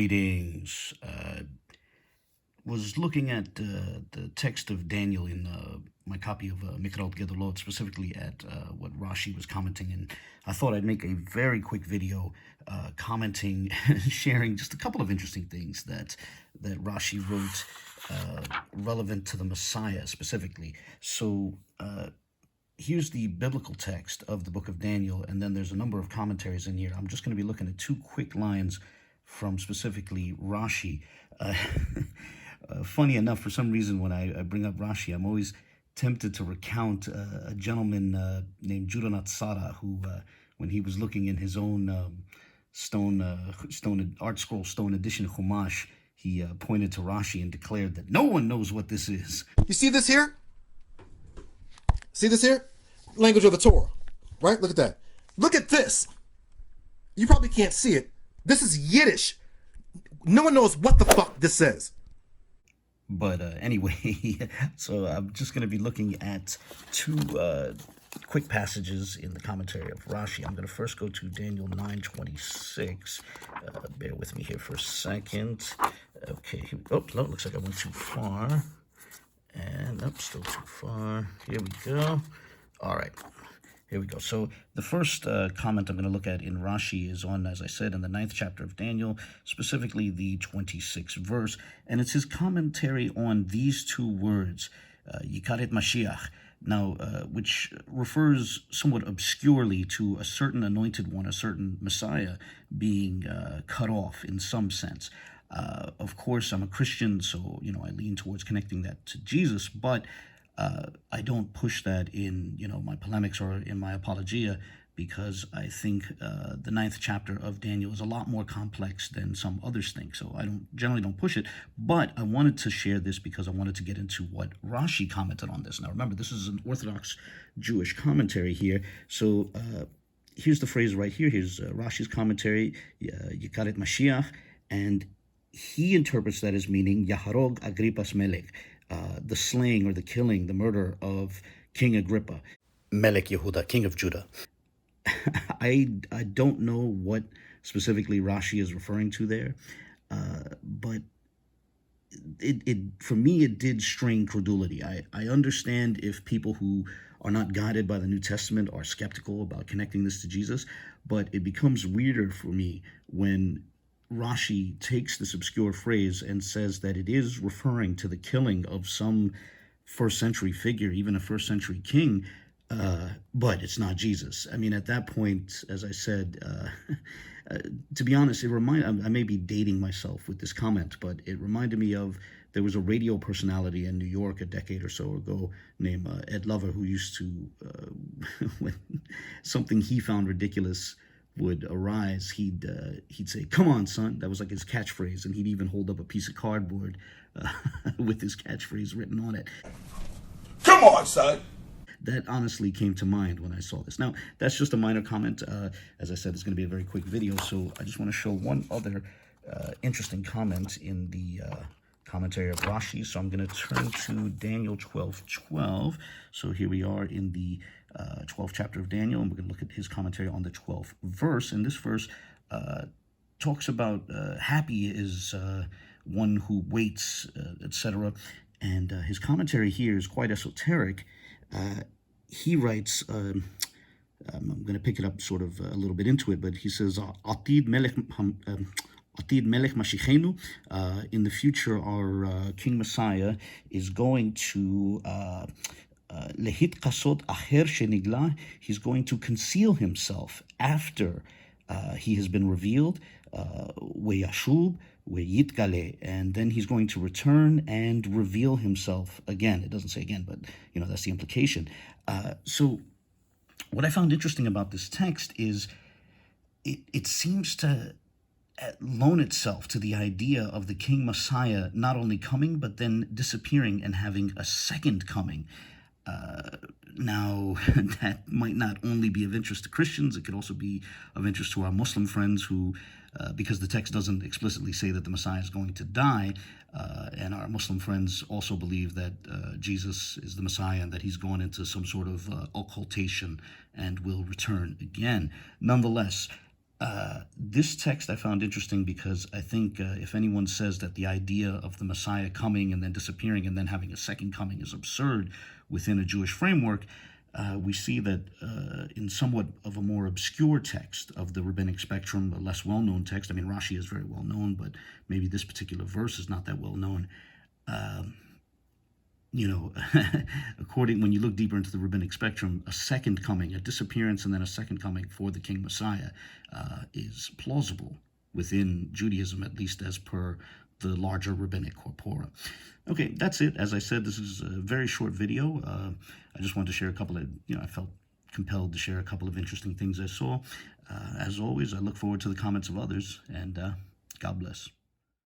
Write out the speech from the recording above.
Greetings. Was looking at the text of Daniel in my copy of Mikrot Gedolot, specifically at what Rashi was commenting, and I thought I'd make a very quick video commenting and sharing just a couple of interesting things that Rashi wrote relevant to the Messiah specifically. So here's the biblical text of the book of Daniel, and then there's a number of commentaries in here. I'm just going to be looking at two quick lines from specifically Rashi. Funny enough, for some reason, when I bring up Rashi, I'm always tempted to recount a gentleman named Judah Natsara, who, when he was looking in his own stone edition Chumash, he pointed to Rashi and declared that no one knows what this is. You see this here? See this here? Language of the Torah, right? Look at that. Look at this. You probably can't see it. This is Yiddish. No one knows what the fuck this says. But anyway, so I'm just going to be looking at two quick passages in the commentary of Rashi. I'm going to first go to Daniel 9:26. Bear with me here for a second. Okay, here we go. Oh, no, looks like I went too far. And still too far. Here we go. All right. Here we go. So the first comment I'm going to look at in Rashi is on, as I said, in the 9th chapter of Daniel, specifically the 26th verse. And it's his commentary on these two words, Yikaret Mashiach, now, which refers somewhat obscurely to a certain anointed one, a certain Messiah being cut off in some sense. Of course, I'm a Christian, so, I lean towards connecting that to Jesus, but I don't push that in, my polemics or in my apologia, because I think the 9th chapter of Daniel is a lot more complex than some others think. So I generally don't push it, but I wanted to share this because I wanted to get into what Rashi commented on this. Now, remember, this is an Orthodox Jewish commentary here. So here's the phrase right here. Here's Rashi's commentary, Yikaret Mashiach, and he interprets that as meaning Yaharog Agrippas Melech, the slaying or the killing, the murder of King Agrippa, Melech Yehuda, King of Judah. I don't know what specifically Rashi is referring to there, but it for me, it did strain credulity. I understand if people who are not guided by the New Testament are skeptical about connecting this to Jesus, but it becomes weirder for me when Rashi takes this obscure phrase and says that it is referring to the killing of some first century figure, even a first century king, but it's not Jesus. I mean, at that point, as I said, to be honest, I may be dating myself with this comment, but it reminded me of, there was a radio personality in New York a decade or so ago named Ed Lover, who used to, when something he found ridiculous would arise, he'd say, "Come on, son." That was like his catchphrase, and he'd even hold up a piece of cardboard with his catchphrase written on it. Come on, son. That honestly came to mind when I saw this. Now, that's just a minor comment. As I said, it's going to be a very quick video, so I just want to show one other interesting comment in the commentary of Rashi. So I'm going to turn to Daniel 12:12. So here we are in the 12th chapter of Daniel, and we're going to look at his commentary on the 12th verse. And this verse talks about happy is one who waits, etc. And his commentary here is quite esoteric. He writes, I'm going to pick it up sort of a little bit into it, but he says, Atid Melech Mashiachenu, in the future, our King Messiah is going to Lehit Kasot Acher Shenigla, he's going to conceal himself after he has been revealed, Weyashub, Weyitgale, and then he's going to return and reveal himself again. It doesn't say again, but that's the implication. So what I found interesting about this text is it seems to loan itself to the idea of the King Messiah not only coming, but then disappearing and having a second coming. Now, that might not only be of interest to Christians, it could also be of interest to our Muslim friends who, because the text doesn't explicitly say that the Messiah is going to die, and our Muslim friends also believe that Jesus is the Messiah and that he's gone into some sort of occultation and will return again. Nonetheless, This text I found interesting because I think if anyone says that the idea of the Messiah coming and then disappearing and then having a second coming is absurd within a Jewish framework, we see that in somewhat of a more obscure text of the rabbinic spectrum, a less well-known text. I mean, Rashi is very well known, but maybe this particular verse is not that well known. You know, when you look deeper into the rabbinic spectrum, a second coming, a disappearance, and then a second coming for the King Messiah is plausible within Judaism, at least as per the larger rabbinic corpora. Okay, that's it. As I said, this is a very short video. I just wanted to share a couple of, I felt compelled to share a couple of interesting things I saw. As always, I look forward to the comments of others, and God bless.